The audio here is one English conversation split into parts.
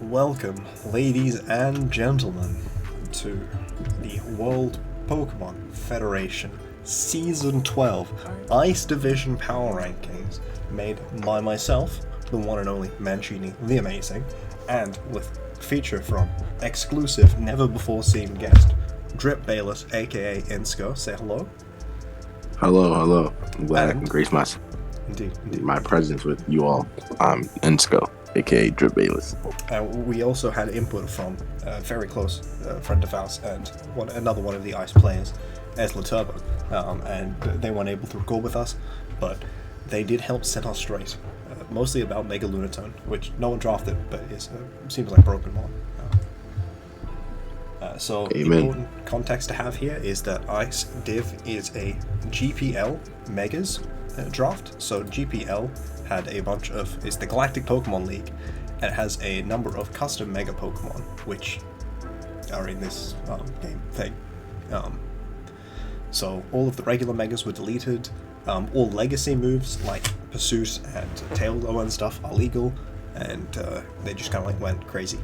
Welcome, ladies and gentlemen, to the World Pokemon Federation Season 12 Ice Division Power Rankings, made by myself, the one and only Mancini the Amazing, and with feature from exclusive, never-before-seen guest, Drip Bayless, aka insco. Say hello. Hello. I'm glad I can grace Indeed. my presence with you all. I'm insco, aka Drip Bayless. We also had input from a very close friend of ours and another one of the Ice players, Ezlaturbo, and they weren't able to record with us, but they did help set us straight, mostly about Mega Lunatone, which no one drafted, but seems like broken one. So the important context to have here is that Ice Div is a GPL Megas draft. So GPL had a bunch of, it's the Galactic Pokemon League, and it has a number of custom Mega Pokemon, which are in this game thing. So all of the regular Megas were deleted. All legacy moves like Pursuit and Tail Low and stuff are legal, and they just kind of like went crazy.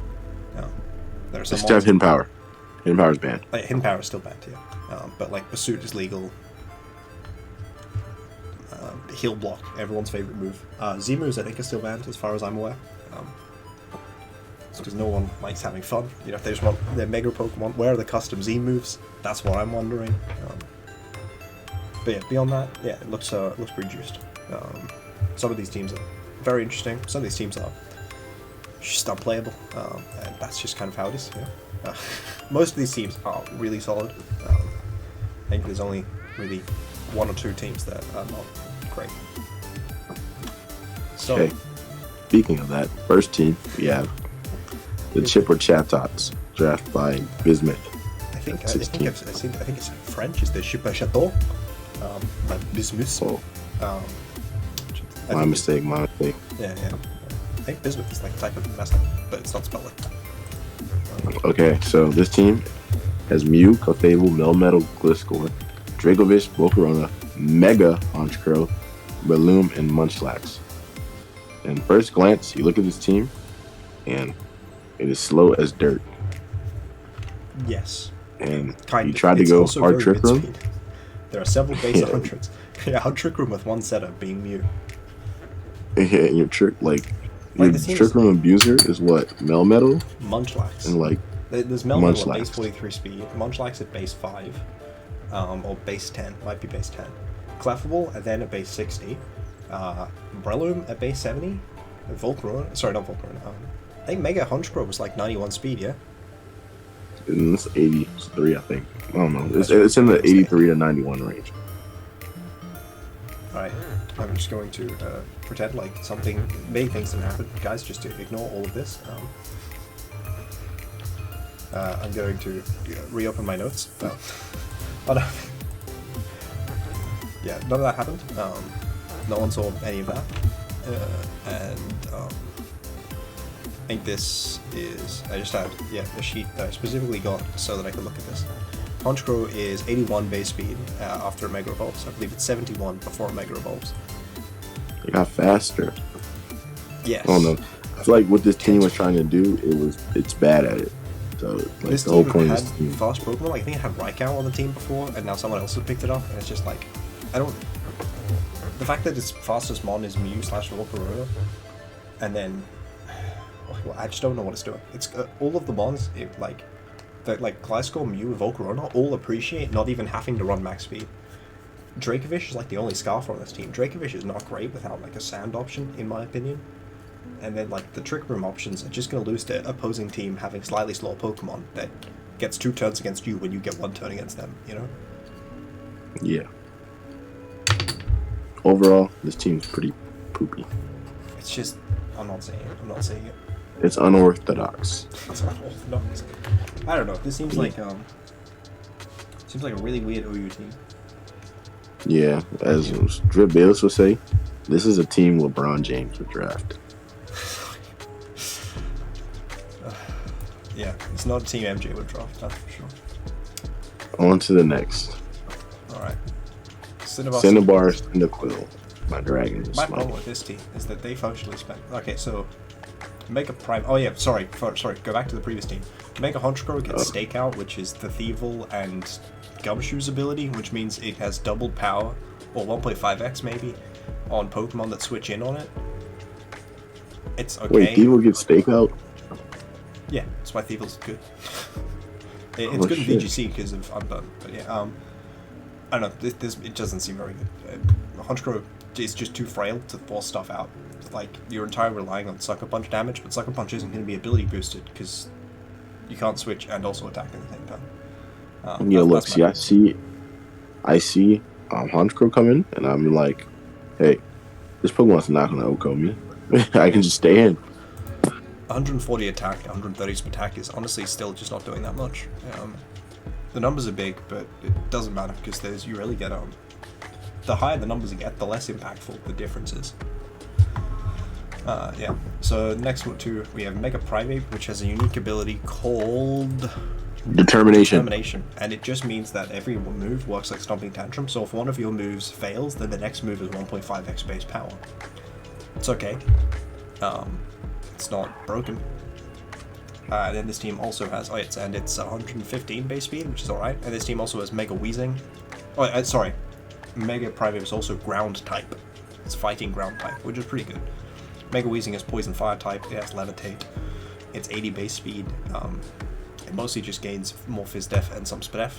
There are some still have Hidden Power. Hidden Power is banned. Hidden Power is still banned, yeah. But like Pursuit is legal. Heal Block, everyone's favorite move. Z-moves I think are still banned as far as I'm aware. Because no one likes having fun. You know, if they just want their Mega Pokemon, where are the custom Z-moves? That's what I'm wondering. But yeah, beyond that, yeah, it looks pretty juiced. Some of these teams are very interesting. Some of these teams are just unplayable, and that's just kind of how it is. Yeah. Most of these teams are really solid. I think there's only really one or two teams that are not great. So, okay. Speaking of that, first team we have the Chipper Chatots, drafted by Bizmuth. I think it's French. It's the Chipper Chateau, by Bizmuth. Oh. My mistake. Yeah. I think Bizmuth is like a type of mess up, but it's not spelled like that. Okay, so this team has Mew, Clefable, Melmetal, Gliscor, Dracovish, Volcarona, Mega Honchkrow, Breloom, and Munchlax. And first glance, you look at this team, and it is slow as dirt. Yes. And kind you tried to go hard Trick Room. Speed. There are several base 100s. Yeah, hard Trick Room with one setup being Mew. Yeah, and your Trick Room Abuser is what? Melmetal? Munchlax. And like there's Melmetal at base 43 speed, Munchlax at base 5, or base 10, might be base 10. Clefable and then at base 60, Breloom at base 70, Volcarona, sorry, not Volcarona, I think Mega Honchkrow was like 91 speed, yeah? It's 83, I think. I don't know. It's in the 83 to 91 range. Alright, I'm just going to pretend like big things didn't happen. Guys, just to ignore all of this. I'm going to reopen my notes. Yeah, none of that happened. No one saw any of that. And I think this is, I just had, a sheet that I specifically got so that I could look at this. Honchkrow is 81 base speed after a Mega Evolves. I believe it's 71 before a Mega Evolves. It got faster. Yes. I don't know. I feel like what this team was trying to do, it's bad at it. So like, this the whole team point had is team. fast Pokemon. I think it had Raikou on the team before, and now someone else has picked it up, and it's just like, the fact that its fastest mon is Mew / Volcarona, and then, well, I just don't know what it's doing. It's all of the mons, Gliscor, Mew, and Volcarona all appreciate not even having to run max speed. Dracovish is like the only Scarfer on this team. Dracovish is not great without like a sand option, in my opinion. And then like the Trick Room options are just going to lose to opposing team having slightly slower Pokemon that gets 2 turns against you when you get 1 turn against them, you know? Yeah. Overall, this team's pretty poopy. It's just, I'm not saying it. It's unorthodox. It's unorthodox. I don't know. This seems like a really weird OU team. Yeah, as Drip Bayless would say, this is a team LeBron James would draft. Yeah, it's not a team MJ would draft, that's for sure. On to the next. Alright. Cinnabar, Cyndaquil. My dragon is my problem with this team is that they functionally spent. Okay, so Mega Prime. Oh yeah, sorry. Go back to the previous team. Mega Honchkrow gets Stakeout, which is the Thievel and Gumshoe's ability, which means it has doubled power, or 1.5x maybe, on Pokemon that switch in on it. It's okay. Wait, Thievel gets Stakeout? Yeah, that's why Thievel's good. It's good in VGC because of Unburn, but yeah, I don't know. It doesn't seem very good. Honchkrow is just too frail to force stuff out. Like, you're entirely relying on Sucker Punch damage, but Sucker Punch isn't going to be ability boosted because you can't switch and also attack at the same time. Yeah, look, see, I see Honchkrow come in, and I'm like, hey, this Pokemon's not going to outgo me. I can just stay in. 140 attack, 130 attack is honestly still just not doing that much. The numbers are big, but it doesn't matter because you really get the higher the numbers you get, the less impactful the difference is. Yeah. So next one too, we have Mega Primate, which has a unique ability called Determination, and it just means that every move works like Stomping Tantrum. So if one of your moves fails, then the next move is 1.5x base power. It's okay. It's not broken. And then this team also has it's 115 base speed, which is alright. And this team also has Mega Weezing. Oh, sorry, Mega Primate is also Ground type. It's fighting Ground type, which is pretty good. Mega Weezing is Poison Fire type. It has Levitate. It's 80 base speed. It mostly just gains more Phys Def and some Spdef.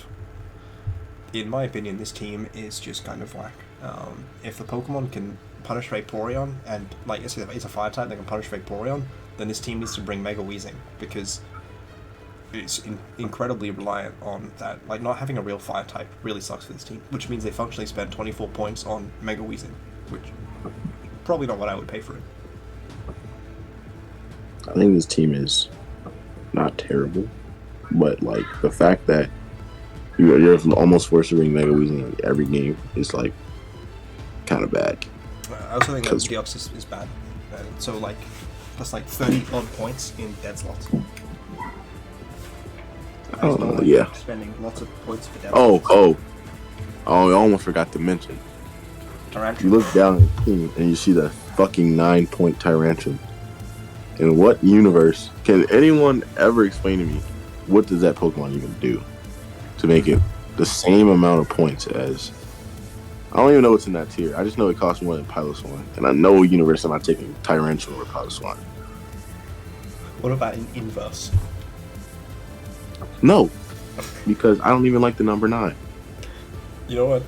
In my opinion, this team is just kind of whack. If the Pokemon can punish Vaporeon, and like it's a fire type that can punish Vaporeon, then this team needs to bring Mega Weezing, because it's incredibly reliant on that. Like, not having a real fire type really sucks for this team, which means they functionally spend 24 points on Mega Weezing, which probably not what I would pay for it. I think this team is not terrible, but like the fact that you're almost forced to bring Mega Weezing every game is like kind of bad. I also think that Deoxys is bad. So like, that's like 30 odd points in dead slots. Yeah. Spending lots of points for dead slots. I almost forgot to mention. Tyrantrum. You look down at the team and you see the fucking 9-point Tyrantrum. In what universe can anyone ever explain to me what does that Pokemon even do to make it the same amount of points as? I don't even know what's in that tier. I just know it costs more than Piloswine, and I know universe I'm not taking Tyrantrum or Piloswine. What about in inverse? No, because I don't even like the number 9. You know what?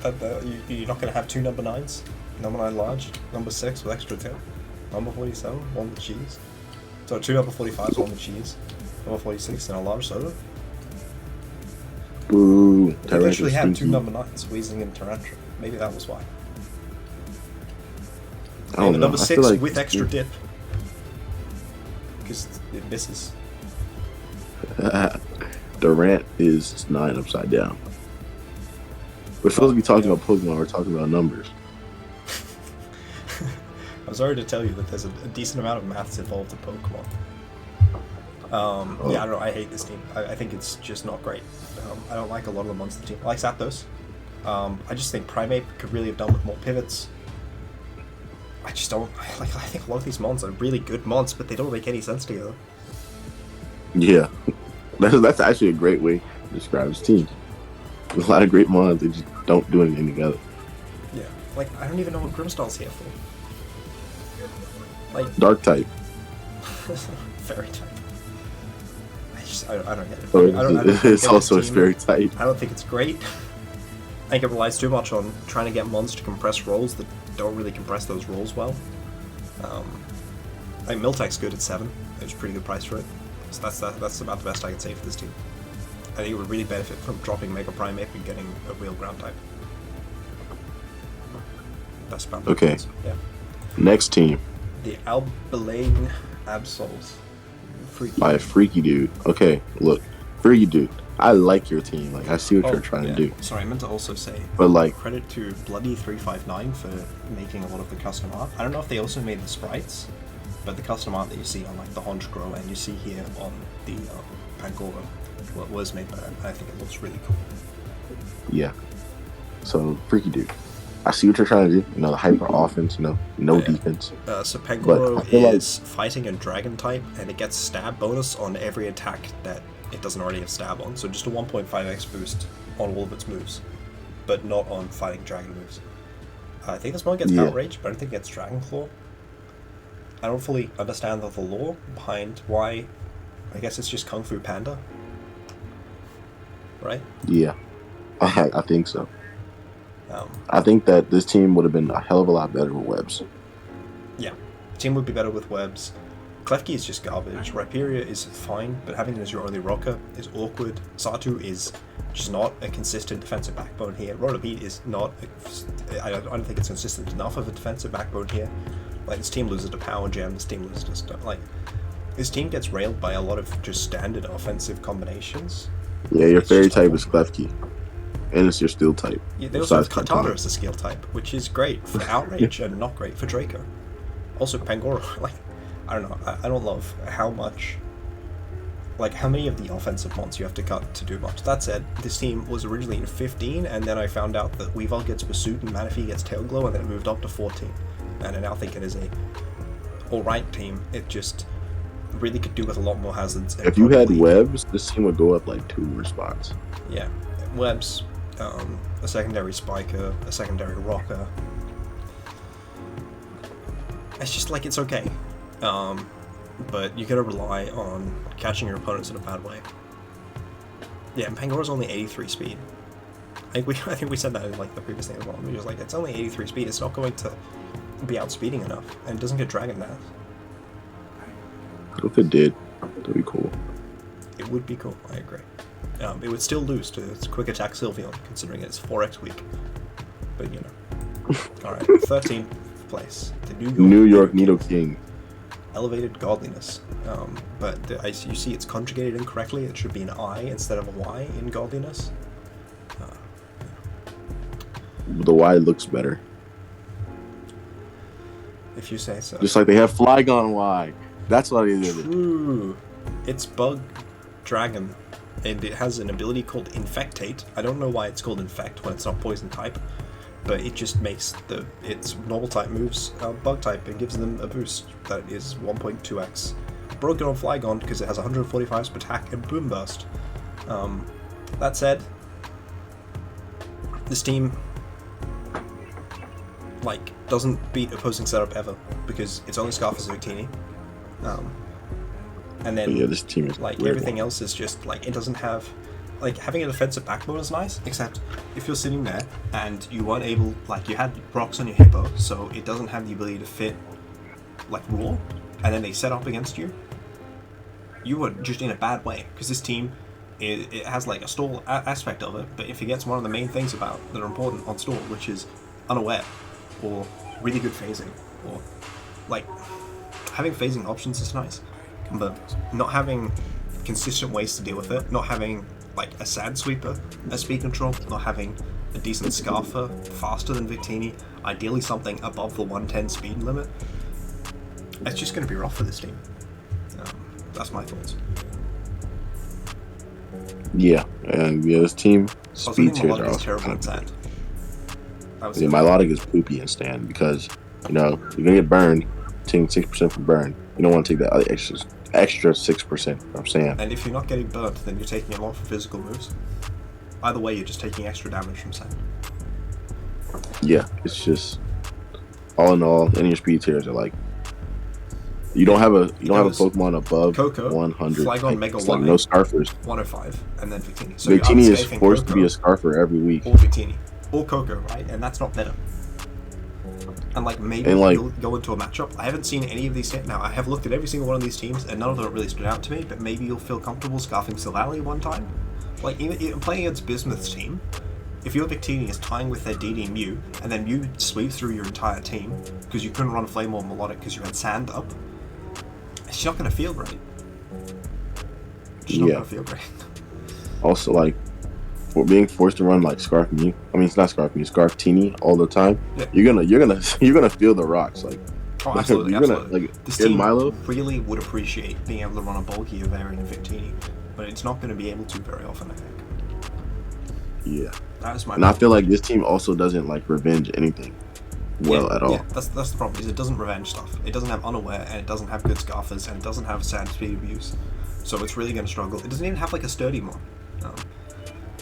You're not going to have two number 9s. Number 9 large, number 6 with extra tip, number 47 one with cheese. So 2 number 45s, one with cheese, number 46 and a large soda. Boo! They actually had 2 number 9s, Weezing and Tyrantrum. Maybe that was why. And the number 6 like with extra dip. Because it misses. Durant is 9 upside down. We're supposed to be talking about Pokemon, we're talking about numbers. I'm sorry to tell you that there's a decent amount of maths involved in Pokemon. Yeah, I don't know, I hate this team. I think it's just not great. I don't like a lot of the monster team. I like Zapdos. I just think Primate could really have done with more pivots. I just don't... I think a lot of these mons are really good mons, but they don't make any sense together. Yeah. That's actually a great way to describe this team. There's a lot of great mons, they just don't do anything together. Yeah. Like, I don't even know what Grimmsnarl's here for. Like... Dark type. Fairy type. I don't get it. It's also a fairy type. I don't think it's great. I think it relies too much on trying to get mons to compress rolls that don't really compress those rolls well. I think Miltech's good at 7. It's a pretty good price for it. So that's about the best I can say for this team. I think it would really benefit from dropping Mega Primate and getting a real ground type. That's about okay. Yeah. Next team. The Abilene Absols. By freakydood. Okay, look, freakydood. I like your team. Like, I see what you're trying to do. Sorry, I meant to also say, but like, credit to Bloody359 for making a lot of the custom art. I don't know if they also made the sprites, but the custom art that you see on like the Honchkrow and you see here on the Pampoudor was made by them. I think it looks really cool. Yeah. So freakydood. I see what you're trying to do. You know, the hyper offense. You know, no defense. So But I Pangoro feel like is fighting and dragon type, and it gets stab bonus on every attack that it doesn't already have stab on. So just a 1.5x boost on all of its moves, but not on fighting dragon moves. I think this one gets outrage, but I don't think it gets dragon claw. I don't fully understand the lore behind why. I guess it's just Kung Fu Panda, right? Yeah, I think so. I think that this team would have been a hell of a lot better with webs. Yeah, the team would be better with webs. Klefki is just garbage. Rhyperior is fine, but having it as your only rocker is awkward. Xatu is just not a consistent defensive backbone here. Rotom-Spin is not. I don't think it's consistent enough of a defensive backbone here. Like, this team loses to Power Gem. This team loses to stuff. Like, this team gets railed by a lot of just standard offensive combinations. Yeah, your fairy type is Klefki, and it's your steel type. Yeah, they also have Chatots as a skill type, which is great for outrage and not great for Draco. Also, Pangoro, like, I don't know, I don't love how much, like, how many of the offensive mons you have to cut to do much. That said, this team was originally in 15, and then I found out that Weavile gets Pursuit and Manaphy gets Tail Glow, and then it moved up to 14. And I now think it is a alright team. It just really could do with a lot more hazards. If you had webs, this team would go up like 2 more spots. Yeah, webs, a secondary spiker, a secondary rocker. It's just like, it's okay. But you gotta rely on catching your opponents in a bad way. Yeah, and Pangora's only 83 speed. I think we said that in like the previous thing as well. We were just like, it's only 83 speed. It's not going to be outspeeding enough, and it doesn't get Dragon Math. If it did, that'd be cool. It would be cool. I agree. It would still lose to its quick attack Sylveon, considering it's 4x weak. But you know. All right, 13th place. The New York Nidokings. Elevated Godlyness. But you see it's conjugated incorrectly. It should be an I instead of a Y in Godlyness. The Y looks better. If you say so. Just like they have Flygon Y. That's what it is. True. It's Bug Dragon, and it has an ability called Infectate. I don't know why it's called Infect when it's not Poison type, but it just makes its normal type moves Bug type and gives them a boost that is 1.2x. Broken on Flygon because it has 145 attack and Boom Burst. That said, this team like doesn't beat opposing setup ever because it's only Scarf as Victini. And then yeah, this team is like everything else is just like, it doesn't have, like, having a defensive backbone is nice, except if you're sitting there and you weren't able, like, you had rocks on your hippo, so it doesn't have the ability to fit like raw, and then they set up against you, you were just in a bad way because this team it has like a stall aspect of it, but it forgets one of the main things about that are important on stall, which is unaware or really good phasing, or like having phasing options is nice, but not having consistent ways to deal with it, not having like a Sand Sweeper as speed control, not having a decent Scarfer faster than Victini, ideally something above the 110 speed limit, it's just going to be rough for this team. That's my thoughts. Yeah, and yeah, this team speed tiers are also terrible in Sand. Yeah, Milotic is poopy in Stand because, you know, you're gonna get burned, taking 6% for burn. You don't want to take that other extra 6%. You know what I'm saying. And if you're not getting burnt, then you're taking a lot for physical moves. Either way, you're just taking extra damage from Sand. Yeah, it's just all in all, any of your speed tiers are like, you don't have a Pokemon above Coco, 100. Flygon Mega it's Y, like no Scarfers. 105, and then Victini. So Victini is forced Coco, to be a Scarfer every week. or Victini, or Coco, right? And that's not better. And like maybe you'll go into a matchup. I haven't seen any of these yet. Now I have looked at every single one of these teams, and none of them really stood out to me. But maybe you'll feel comfortable scarfing Silvally one time. Like even playing against Bizmuth's team, if your Victini is tying with their DD Mew, and then Mew sweeps through your entire team because you couldn't run Flame or Melodic because you had Sand up, it's not going to feel great. It's not going to feel great. Also, like, for being forced to run like Scarf Mew, I mean, it's not Scarf Mew, Scarf Teeny all the time. Yeah. You're gonna feel the rocks. Like, oh, absolutely, absolutely. Like, this team Milo really would appreciate being able to run a bulkier variant of Victini, but it's not going to be able to very often, I think. Yeah. That was my And I feel like this team also doesn't like revenge anything at all. Yeah, that's the problem, is it doesn't revenge stuff. It doesn't have Unaware, and it doesn't have good Scarfers, and it doesn't have Sand Speed of Use. So it's really going to struggle. It doesn't even have like a Sturdy mod.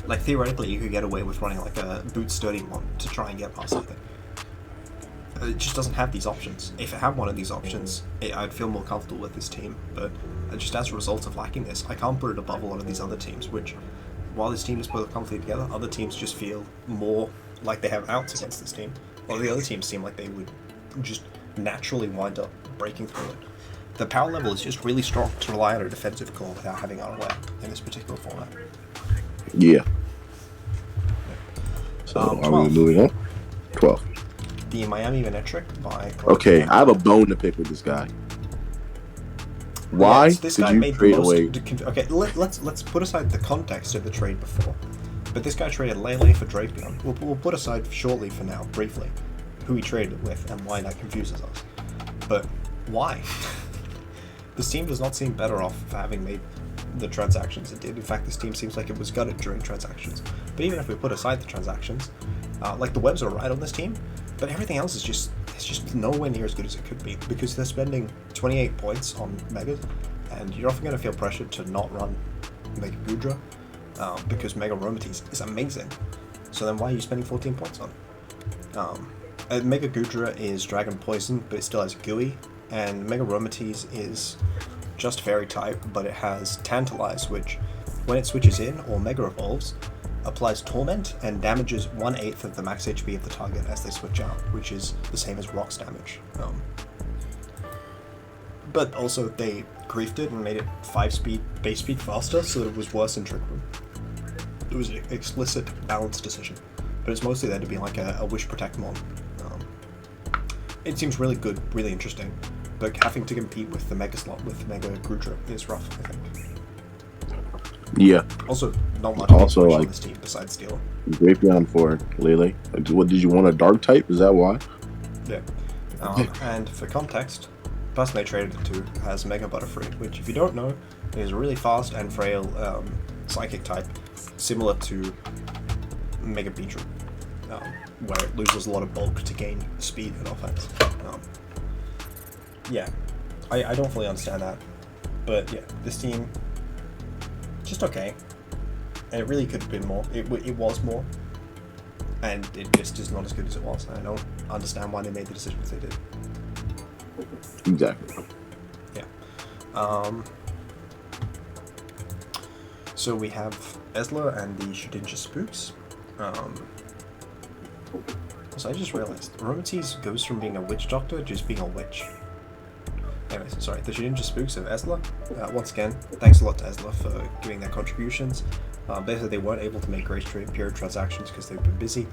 Like theoretically, you could get away with running like a Boot Sturdy mod to try and get past anything. It just doesn't have these options. If it had one of these options, I'd feel more comfortable with this team. But just as a result of lacking this, I can't put it above a lot of these other teams, which, while this team is both comfortably together, other teams just feel more like they have outs against this team. While the other teams seem like they would just naturally wind up breaking through it. The power level is just really strong to rely on a defensive core without having Unaware in this particular format. Yeah. So are we moving on? 12. The Miami Manectric by... Okay, I have a bone to pick with this guy. Why did you trade away? Okay, let's put aside the context of the trade before. But this guy traded Lele for Drapion. We'll put aside shortly for now, briefly, who he traded it with and why that confuses us. But why? This team does not seem better off for having made the transactions it did. In fact, this team seems like it was gutted during transactions. But even if we put aside the transactions, like the webs are right on this team, but everything else is just nowhere near as good as it could be, because they're spending 28 points on Megas, and you're often going to feel pressured to not run Mega Goodra, because Mega Aromatisse is amazing. So then why are you spending 14 points on it? Mega Goodra is Dragon Poison, but it still has Gooey, and Mega Aromatisse is just Fairy type, but it has Tantalize, which, when it switches in or Mega Evolves, applies Torment and damages 1/8 of the max HP of the target as they switch out, which is the same as Rock's damage. But also they griefed it and made it 5 speed, base speed faster, so that it was worse in Trick Room. It was an explicit balance decision, but it's mostly there to be like a Wish Protect mod. It seems really good, really interesting, but having to compete with the Mega slot with Mega Goodra is rough, I think. Yeah. Also, not much also on this team besides Steel. Drapion for Lele. What did you want, a dark type? Is that why? Yeah. And for context, the person they traded it to has Mega Butterfree, which, if you don't know, is a really fast and frail psychic type, similar to Mega Beedrill, where it loses a lot of bulk to gain speed and offense. Yeah, I don't fully understand that, but yeah, this team, just okay, and it really could have been more. It was more, and it just is not as good as it was. And I don't understand why they made the decisions they did. Exactly. Yeah. So we have Ezla and the Shedinja Spooks. So I just realized Aromatisse goes from being a witch doctor to just being a witch. Anyways, sorry, the Shedinja Spooks of Ezla. Once again, thanks a lot to Ezla for giving their contributions. Basically, they weren't able to make Grace period transactions because they've been busy.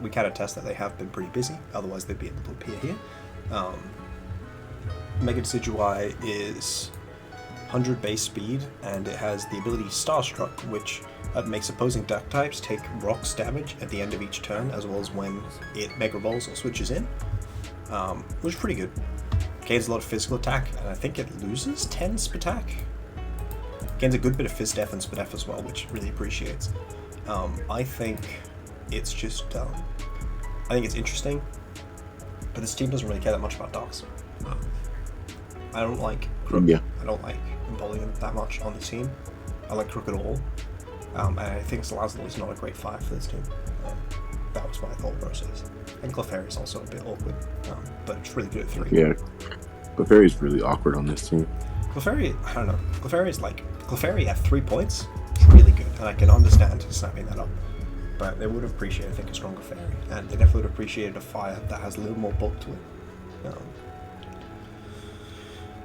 We can attest that they have been pretty busy, otherwise they'd be able to appear here. Mega Decidueye is 100 base speed, and it has the ability Starstruck, which makes opposing duck types take rocks damage at the end of each turn, as well as when it Mega Evolves or switches in, which is pretty good. Gains a lot of physical attack, and I think it loses 10 Spatak. Gains a good bit of Fizz Def and Spadef as well, which really appreciates. I think it's just, I think it's interesting, but this team doesn't really care that much about Darks. I don't like Crook. Yeah. I don't like Empoleon that much on the team. I like Crook at all. And I think Salazzle is not a great 5 for this team. That was my thought process. And Clefairy is also a bit awkward, but it's really good at 3. Yeah, Clefairy is really awkward on this team. Clefairy, I don't know. Clefairy at 3 points is really good, and I can understand snapping that up. But they would appreciate, I think, a stronger Fairy, and they definitely would appreciate a Fire that has a little more bulk to it.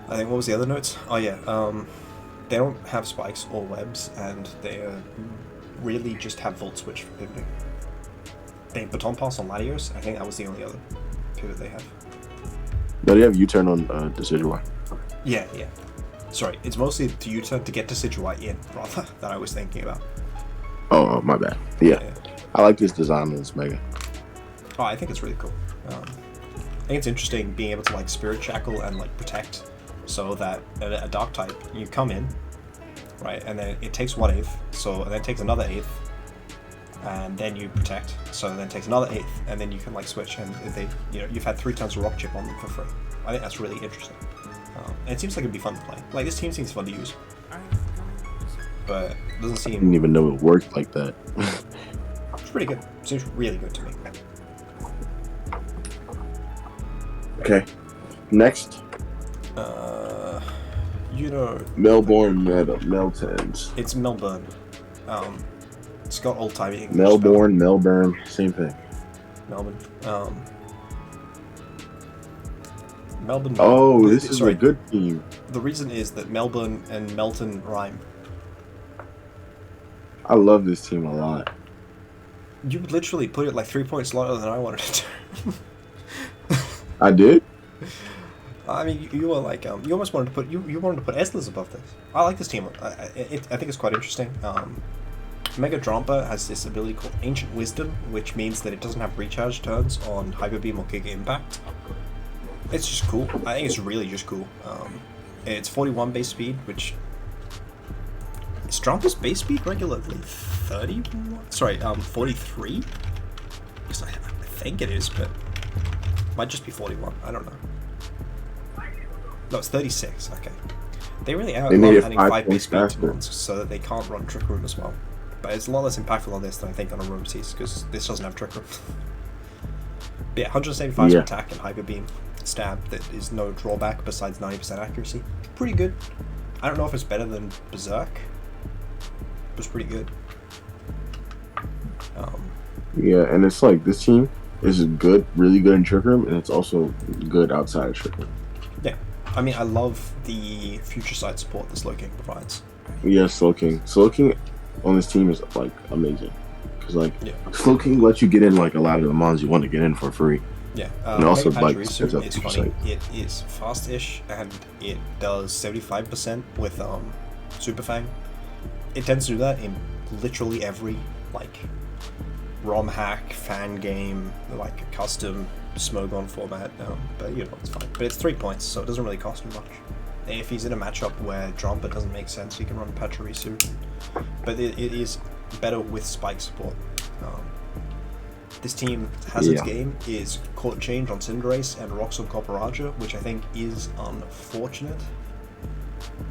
I think, what was the other notes? Oh yeah, they don't have spikes or webs, and they really just have Volt Switch for pivoting. They Baton Pass on Latios. I think that was the only other pivot they have. No, they have U-turn on Decidueye. Yeah. Sorry, it's mostly to U-turn to get Decidueye in, rather, that I was thinking about. Oh, my bad. Yeah. I like this design on this Mega. Oh, I think it's really cool. I think it's interesting being able to like Spirit Shackle and like Protect, so that a Dark type, you come in, right, and then it takes 1/8, and then it takes another 1/8, and then you protect. So then it takes another 8th, and then you can like switch, and they, you've had 3 turns of rock chip on them for free. I think that's really interesting. And it seems like it'd be fun to play. Like this team seems fun to use, but it doesn't seem. I didn't even know it worked like that. It's pretty good. Seems really good to me. Okay, next. Melbourne Meltans. It's Melbourne. It's got old-timey English. Melbourne, same thing. Melbourne. Melbourne. Oh, this is a good team. The reason is that Melbourne and Melton rhyme. I love this team a lot. You would literally put it like 3 points lower than I wanted it to. I did? I mean, you were like, you almost wanted to put, you wanted to put Ezlas above this. I like this team. I think it's quite interesting. Mega Drampa has this ability called Ancient Wisdom, which means that it doesn't have recharge turns on Hyper Beam or Giga Impact. It's just cool. I think it's really just cool. It's 41 base speed, which is Drampa's base speed regularly 30? Sorry, 43? Because I think it is, but it might just be 41. I don't know. No, it's 36. Okay. They really are adding 5 base speed to ones so that they can't run Trick Room as well. But it's a lot less impactful on this than I think on a Room Seas, because this doesn't have Trick Room. But yeah, 175 attack and Hyper Beam stab that is no drawback besides 90% accuracy. Pretty good. I don't know if it's better than Berserk. It was pretty good. Yeah, and it's like this team is good, really good in Trick Room, and it's also good outside of Trick Room. Yeah. I mean, I love the future side support that Slowking provides. Yeah, Slowking. Slowking on this team is like amazing. Because like Slowking lets you get in like a lot of the mons you want to get in for free. Yeah. And also like it's funny. It is fast-ish and it does 75% with Super Fang. It tends to do that in literally every like ROM hack, fan game, like a custom Smogon format, but it's fine. But it's 3 points, so it doesn't really cost him much. If he's in a matchup where Drampa doesn't make sense, he can run Pachirisu. But it is better with spike support. This team Hazard's game is Court Change on Cinderace and Rocks on Corporaja, which I think is unfortunate.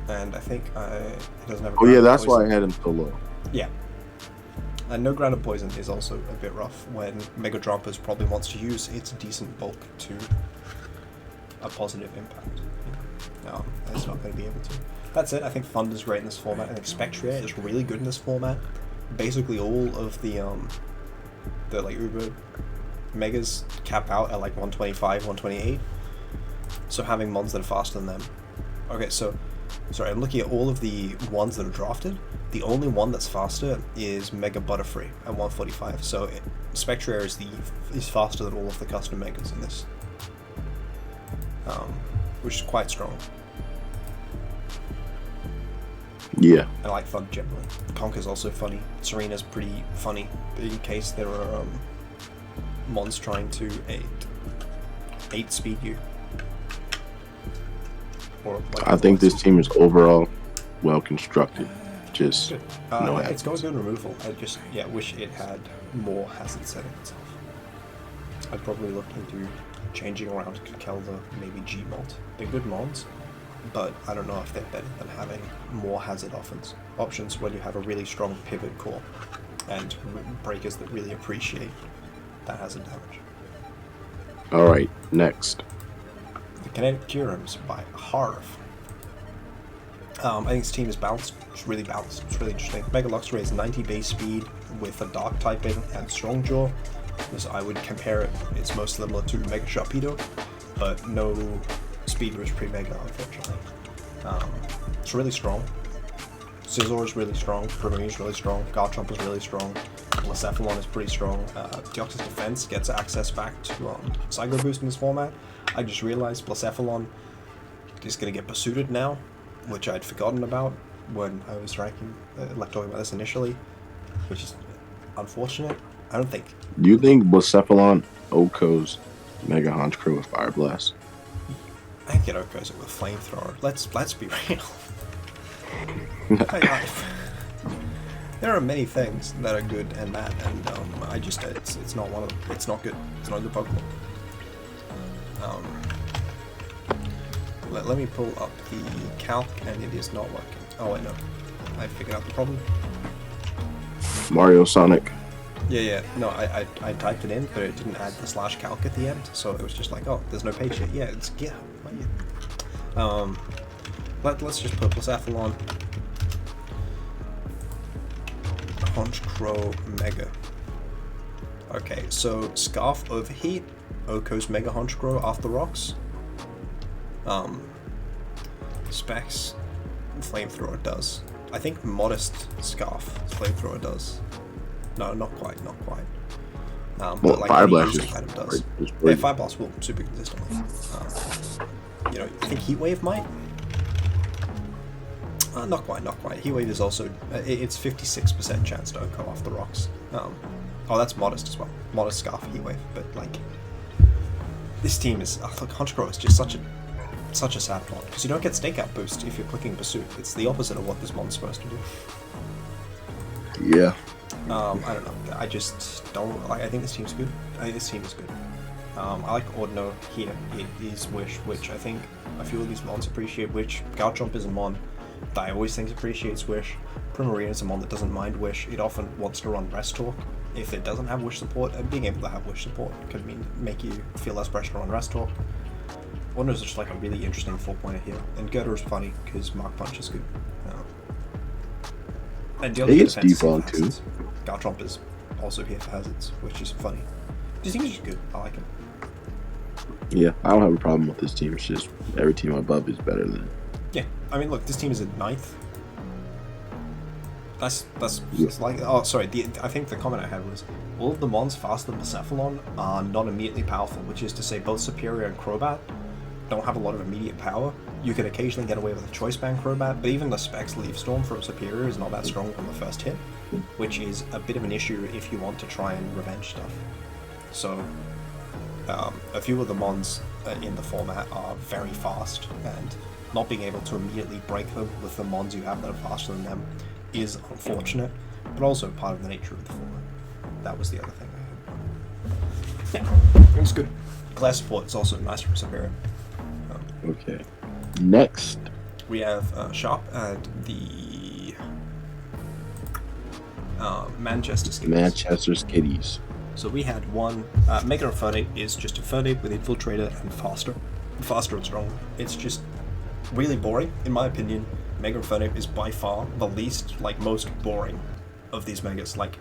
And I think it doesn't have a that's why I had him so low. Yeah. And no Grounded Poison is also a bit rough when Mega Drampers probably wants to use its decent bulk to a positive impact. It's not going to be able to. That's it. I think Thunder's great in this format. I think Spectrier is really good in this format. Basically all of the like Uber Megas cap out at like 125, 128. So having mons that are faster than them. Okay, so sorry, I'm looking at all of the ones that are drafted. The only one that's faster is Mega Butterfree at 145. So Spectrier is faster than all of the custom Megas in this, which is quite strong. Yeah. I like Thug generally. Conker's also funny. Serena's pretty funny in case there are mons trying to 8 speed you. Or like I think this team is overall well constructed. Just it's going good removal. I just wish it had more hazard setting itself. I'd probably look into changing around Kelda, maybe Gmod. They're good mods, but I don't know if they're better than having more hazard options when you have a really strong pivot core and breakers that really appreciate that hazard damage. Alright, next. The Kinetic Kyurems by Harv. I think this team is balanced. It's really balanced. It's really interesting. Mega Luxray is 90 base speed with a dark typing and strong jaw. So I would compare it. It's most similar to Mega Sharpedo, but no speed boost pre-Mega, unfortunately. It's really strong. Scizor is really strong. Primarine is really strong. Garchomp is really strong. Blacephalon is pretty strong. Deoxys Defense gets access back to Psycho Boost in this format. I just realized Blacephalon is going to get pursued now, which I'd forgotten about when I was talking about this initially, which is unfortunate. I don't think. Do you think Blacephalon Oko's Mega Honchkrow with Fire Blast? I think it Oko's it with Flamethrower. Let's be real. There are many things that are good and bad, and I just it's not one of them. It's not good. It's not a good Pokemon. Let me pull up the calc, and it is not working. Oh wait, no, I figured out the problem. Mario Sonic. Yeah. No, I typed it in, but it didn't add the /calc at the end, so it was just like, oh, there's no page yet. Yeah, it's GitHub. Let's just put Blacephalon, Honchkrow, Mega. Okay, so Scarf Overheat, Oko's Mega Honchkrow after rocks. Specs, Flamethrower does. I think Modest Scarf, Flamethrower does. No, not quite. But like Fire any Blast using item does. Yeah, Fire Blast will super consistently. You know, I think Heat Wave might. Not quite. Heat Wave is also it's 56% chance to Oko off the rocks. Oh, that's Modest as well. Modest Scarf Heat Wave, but like this team is Honchkrow is just such a sad mod because you don't get Stakeout boost if you're clicking Pursuit. It's the opposite of what this mod's supposed to do. Yeah. I don't know. I just don't like. I think this team's good. I think this team is good. I like Ordino here. It is Wish, which I think a few of these mons appreciate. Which Garchomp is a mon that I always think appreciates Wish. Primarina is a mon that doesn't mind Wish. It often wants to run Rest Talk. If it doesn't have Wish support, being able to have Wish support could make you feel less pressure on Rest Talk. Ordino is just like a really interesting 4-pointer here, and Gerda is funny because Mark Punch is good. And the other It's defense is default for too. hazards. Garchomp is also here for hazards, which is funny. This team is just good. I like it. Yeah, I don't have a problem with this team. It's just every team above is better than. Yeah, I mean, look, this team is at 9th. That's Yeah. it's like. Oh, sorry. I think the comment I had was all of the mons faster than Blacephalon are not immediately powerful, which is to say both Superior and Crobat don't have a lot of immediate power. You could occasionally get away with a Choice Band Crobat, but even the Specs Leaf Storm from Superior is not that strong on the first hit, which is a bit of an issue if you want to try and revenge stuff. So, a few of the mons in the format are very fast, and not being able to immediately break them with the mons you have that are faster than them is unfortunate, but also part of the nature of the format. That was the other thing I had. Yeah, it was good. Glass support is also nice from Superior. Okay. Next. We have Schaap and the Manchester Skitties. Manchester Skitties. So we had one, Mega Infernape is just Infernape with Infiltrator and faster and stronger. It's just really boring, in my opinion. Mega Infernape is by far the least, most boring of these Megas. Like,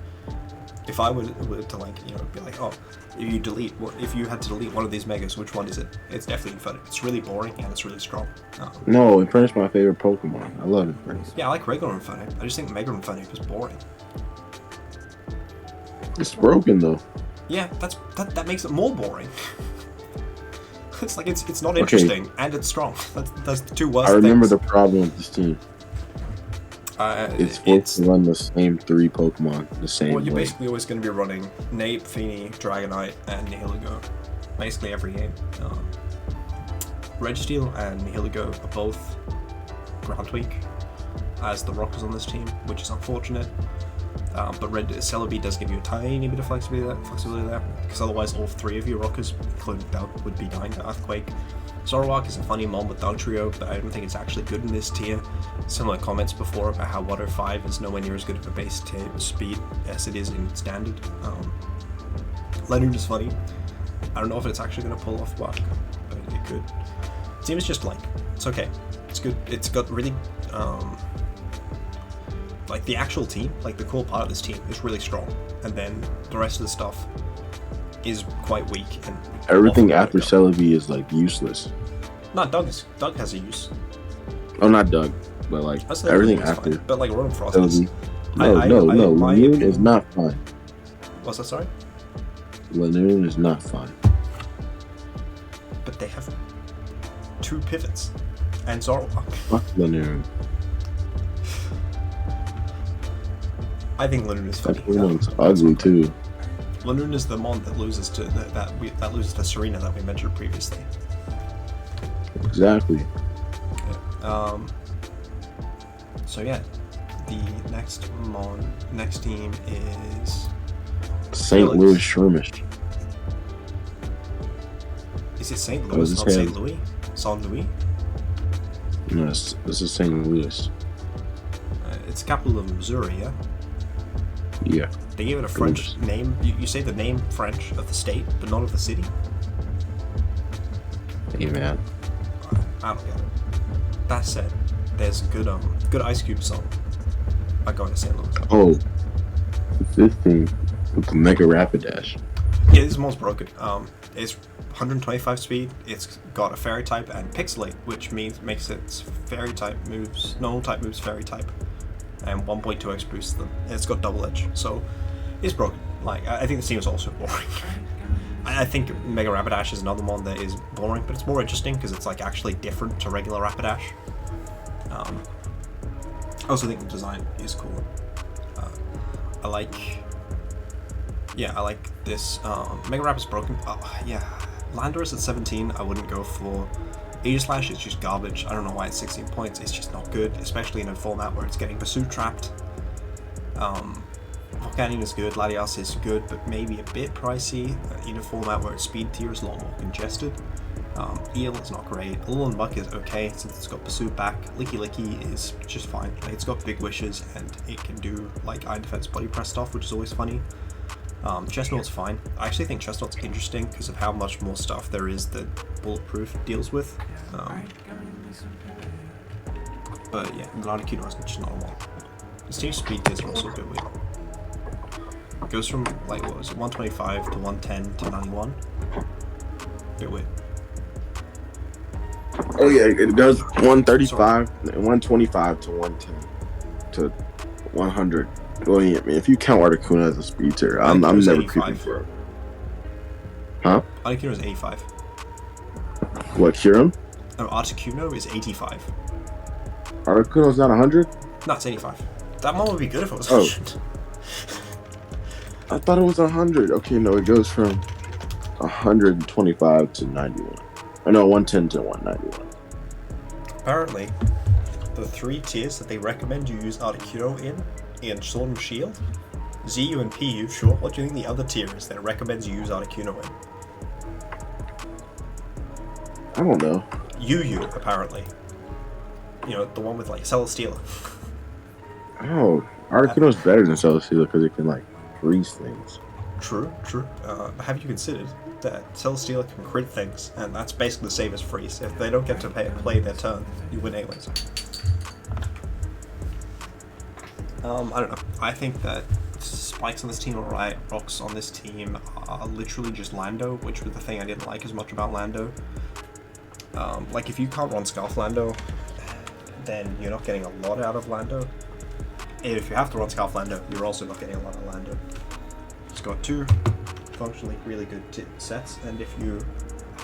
if I were to be like, oh, if you had to delete one of these Megas, which one is it? It's definitely Infernape. It's really boring and it's really strong. No, Infernape's my favorite Pokemon. I love Infernape. Yeah, I like regular Infernape. I just think Mega Infernape is boring. It's broken though. Yeah, that makes it more boring. It's like it's not interesting and it's strong. That's the two worst things. I remember the problem with this team. It's supposed to run the same 3 Pokemon the same Well, you're way. basically always going to be running Nape, Feeny, Dragonite, and Nihilego. Basically every game. Registeel and Nihilego are both ground tweak as the rockers on this team, which is unfortunate. But Celebi does give you a tiny bit of flexibility there, because otherwise all 3 of your rockers, including Doug, would be dying to Earthquake. Zoroark is a funny mon with Dugtrio, but I don't think it's actually good in this tier. Similar comments before about how 105 is nowhere near as good of a base tier speed as it is in standard. Lenoon is funny. I don't know if it's actually going to pull off work, but it could. The team is just it's okay. It's good. It's got really the actual team, the core part of this team is really strong, and then the rest of the stuff is quite weak. And everything after Celebi is useless. No, Doug has a use. Oh, not Doug, but everything after. Fine. But Rotom Frost Celebi. is. No. Lanoon is not fine. What's that? Sorry. Lanoon is not fine. But they have 2 pivots and Zoroark. Fuck Lanoon. I think Lanoon is funny. That one's ugly too. Lanoon is the mon that loses to that loses to Serena that we mentioned previously. Exactly. Yeah. So yeah, the next team is St. Louis Shroomish. Is it St. Louis, not St. Louis? St. Louis? No, this is St. Louis. It's the capital of Missouri, yeah? Yeah. They gave it a French name. You say the name French of the state, but not of the city? Hey, man. I don't get it. That said, there's a good Ice Cube song by going to St. Louis. Oh, this thing with the Mega Rapidash. Yeah, this one's broken. It's 125 speed. It's got a fairy type and pixelate, which makes its fairy type moves, normal type moves fairy type, and 1.2x boosts them. It's got double edge, so it's broken. Like, I think this team is also boring. I think Mega Rapidash is another one that is boring, but it's more interesting because it's like actually different to regular Rapidash. I also think the design is cool. I like this. Mega Rap is broken. Yeah, Landorus at 17. I wouldn't go for. Aegislash is just garbage. I don't know why it's 16 points. It's just not good, especially in a format where it's getting pursuit trapped. Volcanion is good, Latias is good, but maybe a bit pricey in a format where its speed tier is a lot more congested. Eel is not great. Alolan Muck is okay since it's got pursuit back. Licky Licky is just fine. Like, it's got big wishes and it can do like Iron Defense body press stuff, which is always funny. Chestnut's fine. I actually think Chestnut's interesting because of how much more stuff there is that Bulletproof deals with. But yeah, Nidokings is just not a lot. This team's speed tiers are also a bit weird. It goes from, like, what was it, 125 to 110 to 91. Bit weird. Oh yeah, it does 135, 125 to 110 to 100. Well, yeah, I mean, if you count Articuno as a speed tier, I'm never creeping for it. Huh? Articuno is 85. What, Kyurem? No, Articuno is 85. Articuno's not 100? No, it's 85. That one would be good if it was 100. I thought it was 100. Okay, no, it goes from 125 to 91. Oh, no, 110 to 191. Apparently, the 3 tiers that they recommend you use Articuno in Sword and Shield, ZU and PU, sure. What do you think the other tier is that it recommends you use Articuno in? I don't know. UU, apparently. You know, the one with, like, Celesteela. Oh, Articuno's better than Celesteela because it can, like, freeze things. True. Have you considered that Celesteela can crit things, and that's basically the same as freeze. If they don't get to play their turn, you win anyways. I don't know. I think that spikes on this team are alright, rocks on this team are literally just Lando, which was the thing I didn't like as much about Lando. Like, if you can't run Scarf Lando, then you're not getting a lot out of Lando. And if you have to run Scarf Lando, you're also not getting a lot of Lando. It's got 2 functionally really good sets, and if you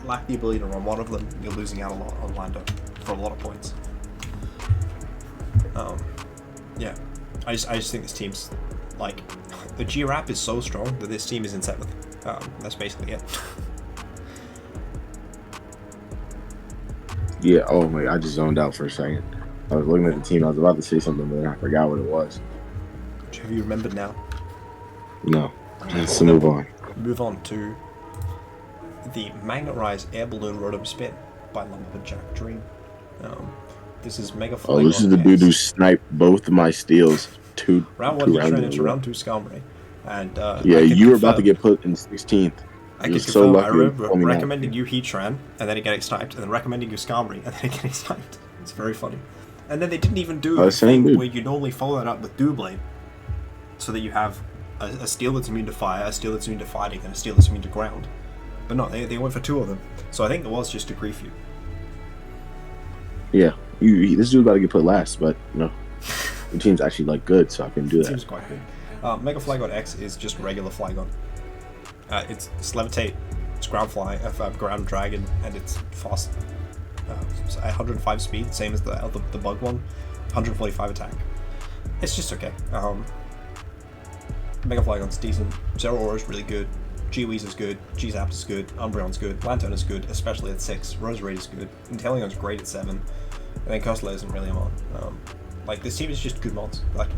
lack the ability to run one of them, you're losing out a lot on Lando for a lot of points. Yeah, I just think this team's, like, the G-Rap is so strong that this team is in 7th. That's basically it. Yeah, oh my, I just zoned out for a second. I was looking at the team, I was about to say something, but then I forgot what it was. Have you remembered now? No, let's move on. Move on to the Magnet Rise Air Balloon Rotom-Spin by LumberjackDream. This is Mega Flygon. Oh, this is the dude who sniped both of my steals. Round 1 Heatran into Round 2 Skarmory. And yeah, you were about to get put in 16th. I can confirm, I remember recommending you Heatran, and then it getting sniped, and then recommending you Skarmory, and then it getting sniped. It's very funny. And then they didn't even do the thing where you normally follow that up with Doublade, so that you have a steel that's immune to fire, a steel that's immune to fighting, and a steel that's immune to ground. But no, they went for 2 of them. So I think it was just to grief you. Yeah, this dude's about to get put last, but no. The team's actually, like, good, so I can do that. The team's quite good. Mega Flygon X is just regular Flygon. It's Levitate, it's Ground Fly, Ground Dragon, and it's fast. 105 speed, same as the bug one. 145 attack. It's just okay. Mega Flygon's decent. Zeraora is really good. G-Weeze is good. G-Zap is good. Umbreon's good. Lanturn is good, especially at 6. Roserade is good. Inteleon's great at 7. And then Cursula isn't really on. Like, this team is just good mods. Like,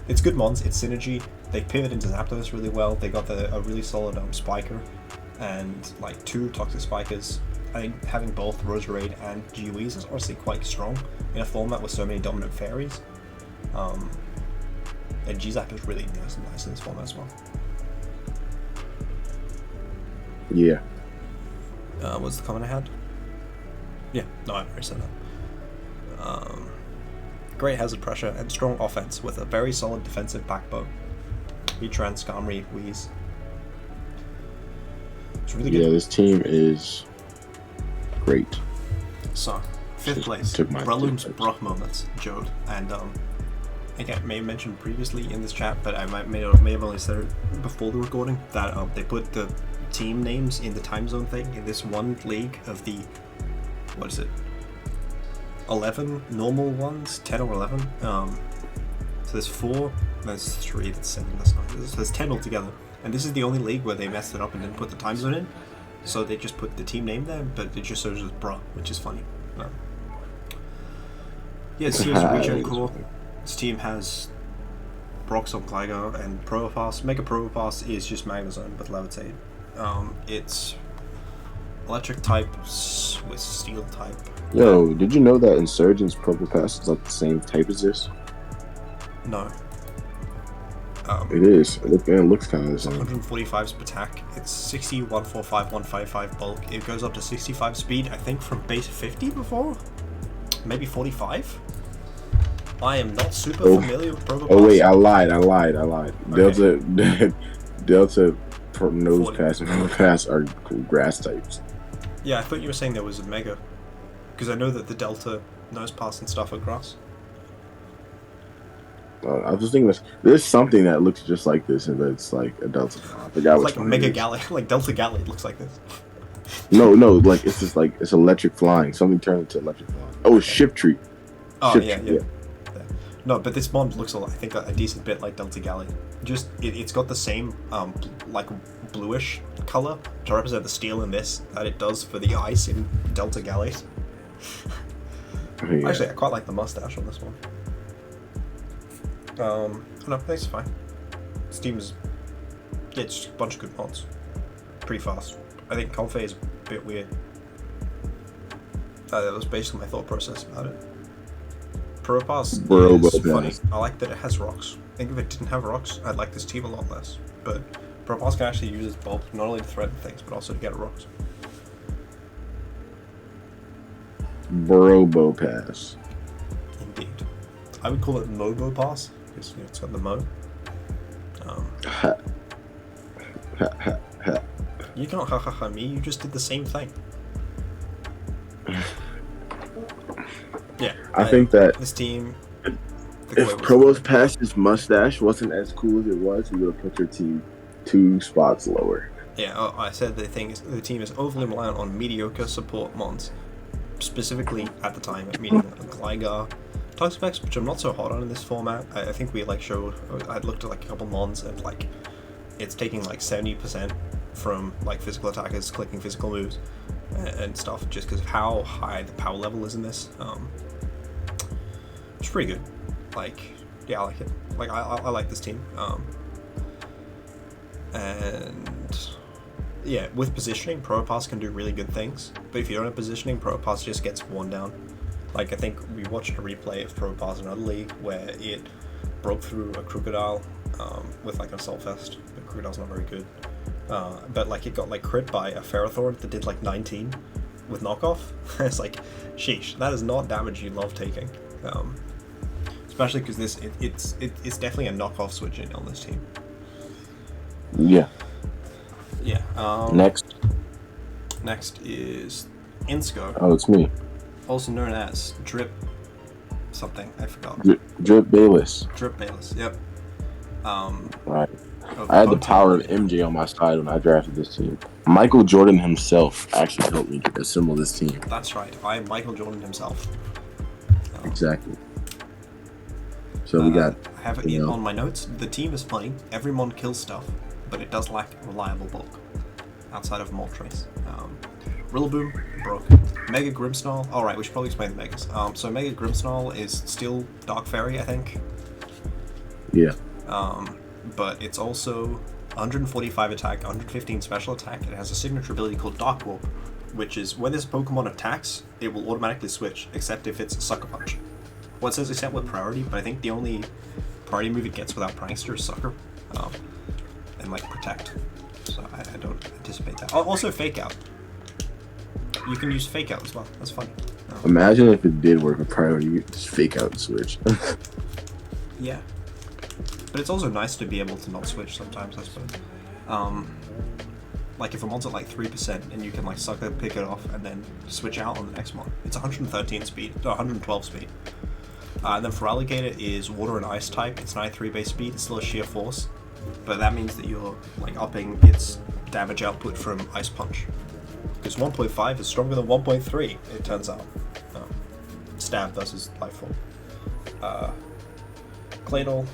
it's good mods, it's synergy. They pivot into Zapdos really well. They got a really solid Spiker and like 2 Toxic Spikers. I think having both Roserade and GUEs is honestly quite strong in a format with so many dominant fairies. And G-Zap is really nice in this format as well. Yeah. What's the comment I had? Yeah, no, I've already said that. Great hazard pressure and strong offense with a very solid defensive backbone. Heatran, Skarmory, Wheeze. It's really good. Yeah, this team is great. So, 5th place, Breloom's Brock moments, Jode. And I think I may have mentioned previously in this chat, but I may have only said it before the recording, that they put the team names in the time zone thing in this one league of the, what is it, 11 normal ones, 10 or 11. So there's 4, there's 3, that's 7, that's 9, so there's 10 altogether. And this is the only league where they messed it up and didn't put the time zone in. So they just put the team name there, but it just shows as Bruh, which is funny. Yeah, this team's regen core. This team has Brox on Gligar and Probopass. Mega Probopass is just Magnezone with Levitate. It's electric type with steel type. Yo, did you know that Insurgent's Probopass is like the same type as this? No. It is. It looks kind of the same. 145 attack. It's 60, 145, 155 bulk. It goes up to 65 speed, I think from base 50 before? Maybe 45? I am not super familiar with Probopass. Oh wait, I lied. Okay. Delta Nose Pass and Probopass are grass types. Yeah, I thought you were saying there was a Mega. Because I know that the Delta Nose Pass and stuff are grass. I was just thinking there's something that looks just like this, and it's like a Delta. I forgot it's like Mega Galley, like Delta Galley looks like this. No, like it's just like it's electric flying. Something turned into electric flying. Oh, it's Shift-Tree. Oh yeah. No, but this mod looks, I think, a decent bit like Delta Galley. Just it's got the same like bluish color to represent the steel in this that it does for the ice in Delta Galley. Yeah. Actually, I quite like the mustache on this one. No, that's fine. This team is, yeah, it's just a bunch of good mods. Pretty fast. I think Comfey is a bit weird. That was basically my thought process about it. Probopass is funny. I like that it has rocks. I think if it didn't have rocks, I'd like this team a lot less. But Probopass can actually use its bulk not only to threaten things, but also to get rocks. Probopass. Indeed. I would call it Mobopass, because it's got the Mo. You can't ha me, you just did the same thing. Yeah. I think that this team, if Probopass's mustache wasn't as cool as it was, you would have put your team 2 spots lower. Yeah, I said the team is overly reliant on mediocre support mons. Specifically at the time, meaning Gligar, Toxapex, which I'm not so hot on in this format. I think we showed, I'd looked at a couple mons and it's taking 70% from physical attackers clicking physical moves and stuff, just because of how high the power level is in this. It's pretty good. Yeah, I like it. I like this team. And yeah, with positioning, Probopass can do really good things, but if you don't have positioning, Probopass just gets worn down. I think we watched a replay of Probopass in another league where it broke through a Crocodile with an Assault Vest. The Crocodile's not very good. But it got crit by a Ferrothorn that did 19 with knockoff. It's sheesh, that is not damage you love taking. Especially because it's definitely a knockoff switching on this team. Yeah. Yeah. Next is insco. Oh, it's me. Also known as Drip something, I forgot. Drip Bayless. Drip Bayless, yep. Right. I had the power of MJ on my side when I drafted this team. Michael Jordan himself actually helped me assemble this team. That's right. I am Michael Jordan himself. Exactly. So we got... I have it on my notes. The team is funny. Every mon kills stuff, but it does lack reliable bulk outside of Moltres. Rillaboom, broke. Mega Grimmsnarl. Alright, we should probably explain the Megas. So Mega Grimmsnarl is still Dark Fairy, I think. Yeah. But it's also 145 attack, 115 special attack. It has a signature ability called Dark Warp, which is when this Pokemon attacks, it will automatically switch, except if it's Sucker Punch. Well, it says except with priority, but I think the only priority move it gets without Prankster is Sucker. And like Protect. So I don't anticipate that. Oh, also Fake Out. You can use Fake Out as well. That's funny. Imagine if it did work with priority, you could just Fake Out and switch. Yeah. But it's also nice to be able to not switch sometimes, I suppose. Like if a mon's at like 3% and you can like Sucker, pick it off, and then switch out on the next mon. It's 113 speed, or 112 speed. And then for Alligator is Water and Ice type. It's 93 base speed. It's still a sheer force, but that means that you're like upping its damage output from Ice Punch. Because 1.5 is stronger than 1.3, it turns out. Stab versus Life Form. Claydol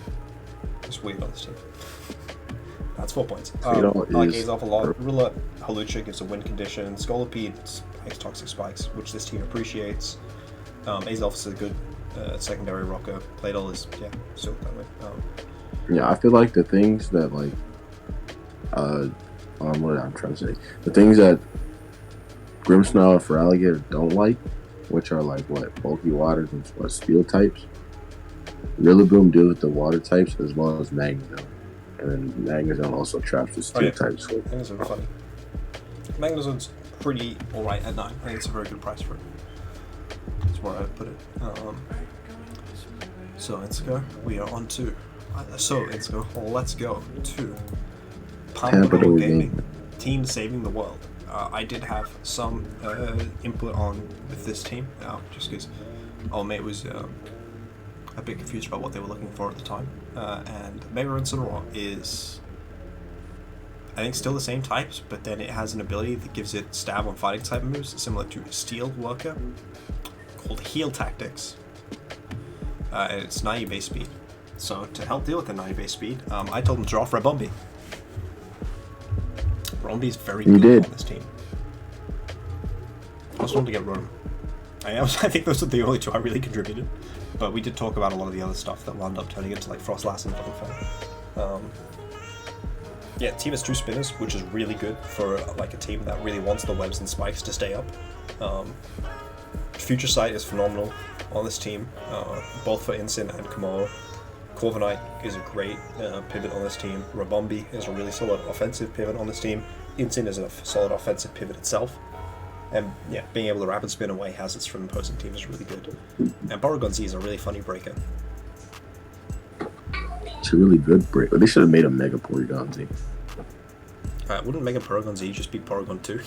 is weird on this team. That's 4 points. Arcade's off a lot. Roulette, Halucha gives a win condition. Scolipede spikes Toxic Spikes, which this team appreciates. Azelf is a good secondary rocker. Claydol is, yeah, still that way. Yeah, I feel like the things that like, what I'm trying to say, the things that Grimmsnarl for Alligator don't like, which are like what, bulky waters and what, steel types. Rillaboom deals with the water types as well as Magnezone, and then Magnezone also traps the steel types. Magnezone is funny. Magnezone's pretty alright at 9. I think it's a very good price for it. That's where I'd put it. So insco, we are on to. Insco, let's go to Pampoudor Gaming, team saving the world. I did have some input on with this team, just because old mate was a bit confused about what they were looking for at the time. And Mega Incineroar is, I think, still the same types, but then it has an ability that gives it stab on fighting type moves, similar to Steel Worker, called Heal Tactics. And it's 90 base speed. So to help deal with the 90 base speed, I told him to draw for Ribombee. Rombee's very good on this team. I also wanted to get Rotom. I think those are the only two I really contributed. But we did talk about a lot of the other stuff that wound up turning into like Frostlass and Butterfly. Yeah, team has 2 spinners, which is really good for like a team that really wants the webs and spikes to stay up. Future Sight is phenomenal on this team, both for Incin and Komodo. Corviknight is a great pivot on this team. Ribombee is a really solid offensive pivot on this team. Incin is a solid offensive pivot itself. And yeah, being able to rapid spin away hazards from opposing teams is really good. And Porygon Z is a really funny breaker. It's a really good breaker. They should have made a Mega Porygon Z. Wouldn't Mega Porygon Z just be Porygon 2?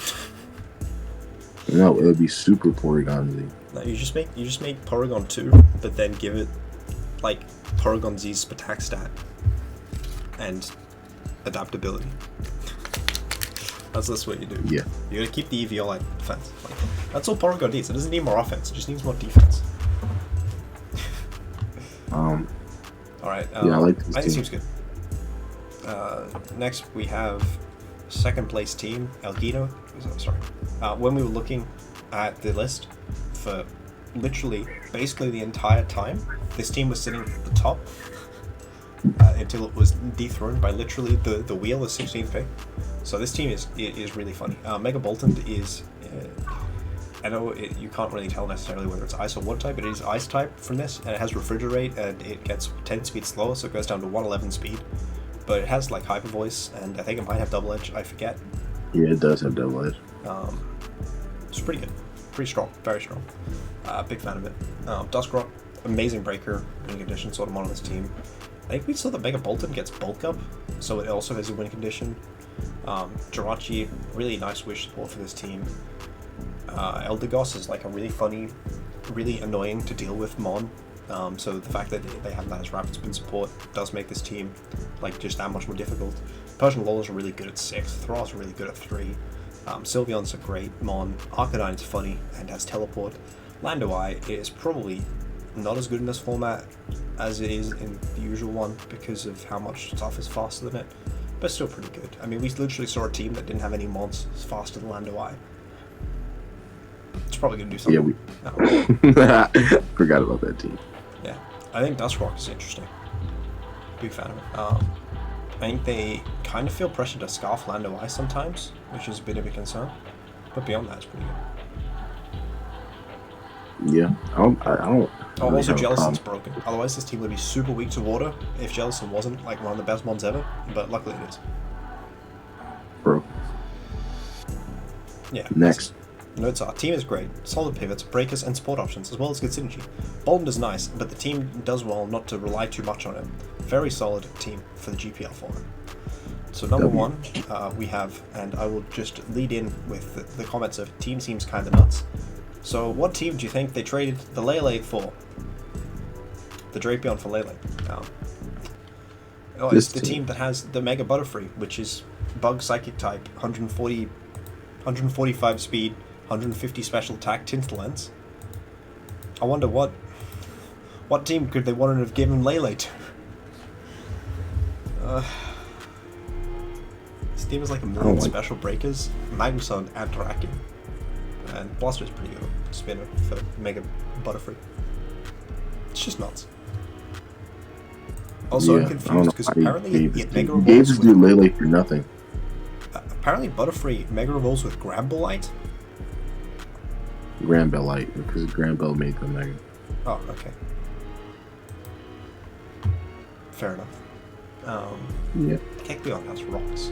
No, it would be Super Porygon Z. No, you just make Porygon 2, but then give it like Porygon Z's attack stat and adaptability. That's what you do. Yeah. You gotta keep the EVL at defense. Like, that's all Porygon needs. It doesn't need more offense. It just needs more defense. Alright. Yeah, I like this I think team. it seems good. Next, we have second place team, Elgido. Sorry. When we were looking at the list for literally basically the entire time, this team was sitting at the top until it was dethroned by literally the wheel of 16th pick. So this team is really funny. Mega Boltund is, I know you can't really tell necessarily whether it's ice or water type, but it is ice type from this, and it has Refrigerate, and it gets 10 speed slower, so it goes down to 111 speed. But it has like Hyper Voice, and I think it might have Double Edge, I forget. Yeah, it does have Double Edge. It's pretty good. Pretty strong. Very strong. Big fan of it. Duskrock, amazing breaker, win condition, sort of on this team. I think we saw that Mega Boltund gets Bulk Up, so it also has a win condition. Jirachi, really nice wish support for this team. Eldegoss is like a really funny, really annoying to deal with mon. So the fact that they have that as rapid spin support does make this team like just that much more difficult. Persian Lola's are really good at 6, Thrall's really good at 3. Sylveon's a great mon. Arcanine's funny and has teleport. Landowai is probably not as good in this format as it is in the usual one because of how much stuff is faster than it, but still pretty good. I mean, we literally saw a team that didn't have any mons faster than Landowai. It's probably going to do Yeah, something. forgot about that team. Yeah, I think Dustrock is interesting. Big fan of it. I think they kind of feel pressure to Scarf Lando Ice sometimes, which is a bit of a concern. But beyond that, it's pretty good. Yeah, I don't Oh, really also have a Jellicent's problem. broken. Otherwise, this team would be super weak to water if Jellicent wasn't like one of the best mons ever. But luckily, it is. Bro. Yeah. Next. Notes are: team is great, solid pivots, breakers, and support options, as well as good synergy. Bolden is nice, but the team does well not to rely too much on it. Very solid team for the GPL format. So number one, we have, and I will just lead in with the comments of team seems kind of nuts. So what team do you think they traded the Lele for? The Drapion for Lele. It's the team that has the Mega Butterfree, which is Bug Psychic type, 145 speed, 150 special attack, Tint Lens. I wonder what team could they want to have given Lele to? This team is like a million special breakers, Magnuson and Draken. And Blaster is pretty good spinner for Mega Butterfree. It's just nuts. Also, I'm confused because apparently it Mega Revolves Games do Lele for nothing. Apparently Butterfree Mega Revolves with Grambolite. Granbellite, because Granbell made the Mega. Oh, okay. Fair enough. Yeah. Kecleon has rocks.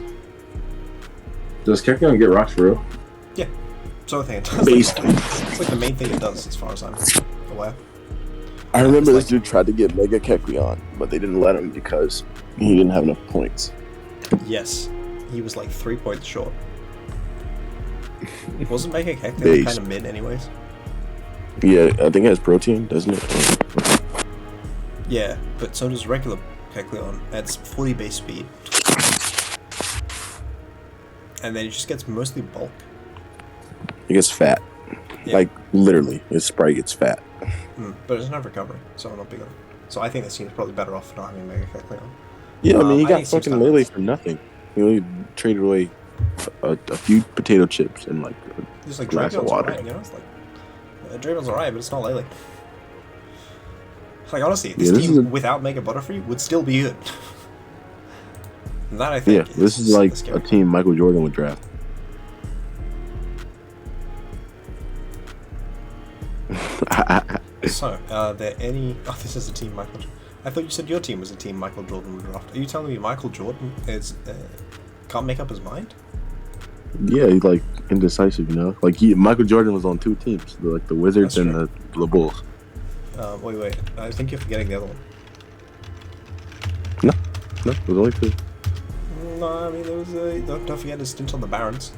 Does Kecleon get rocks for real? Yeah. So I think it does. It's like the main thing it does, as far as I'm aware. I remember this dude tried to get Mega Kecleon, but they didn't let him because he didn't have enough points. Yes. He was like 3 points short. Wasn't Mega Kecleon kind of mid anyways? Yeah, I think it has protein, doesn't it? Yeah, but so does regular Kecleon. It's 40 base speed. And then it just gets mostly bulk. It gets fat. Yeah. Like, literally, his sprite gets fat. But it doesn't have recovery, so I'm not big on it. So I think this team is probably better off not having Mega Kecleon. Yeah, I mean, he got fucking Lele for nothing. He only traded away a few potato chips and, like, a glass of water. Right, you know? It's like, Drapion's alright, but it's not Lele. Like, honestly, this team without Mega Butterfree would still be good. That, I think, this is like a team Michael Jordan would draft. So, are there any... Oh, this is a team Michael... I thought you said your team was a team Michael Jordan would draft. Are you telling me Michael Jordan is can't make up his mind? Yeah, he's like indecisive, you know? Like Michael Jordan was on two teams, like the Wizards and the Bulls. Wait. I think you're forgetting the other one. No, it was only two. No, I mean, there was don't forget his stint on the Barons.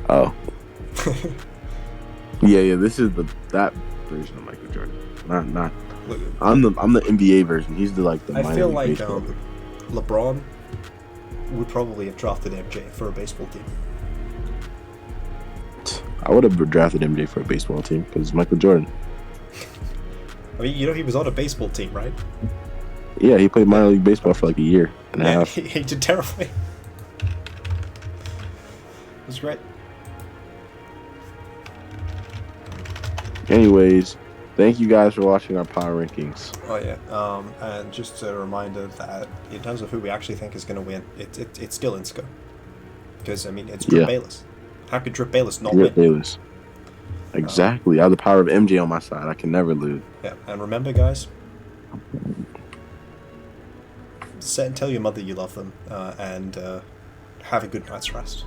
Oh. yeah, this is that version of Michael Jordan. Not. Look, I'm the NBA version. He's the I feel like LeBron would probably have drafted MJ for a baseball team. I would have drafted MJ for a baseball team because it's Michael Jordan. I mean, you know he was on a baseball team, right? Yeah, he played minor league baseball for like a year and a half. He did terribly. It was great. Anyways, thank you guys for watching our power rankings. Oh yeah, and just a reminder that in terms of who we actually think is going to win, it's still insco. Because, I mean, it's Drip Bayless. How could Drip Bayless not win? Bayless. Exactly. I have the power of MJ on my side. I can never lose. Yeah, and remember, guys, tell your mother you love them, and have a good night's rest.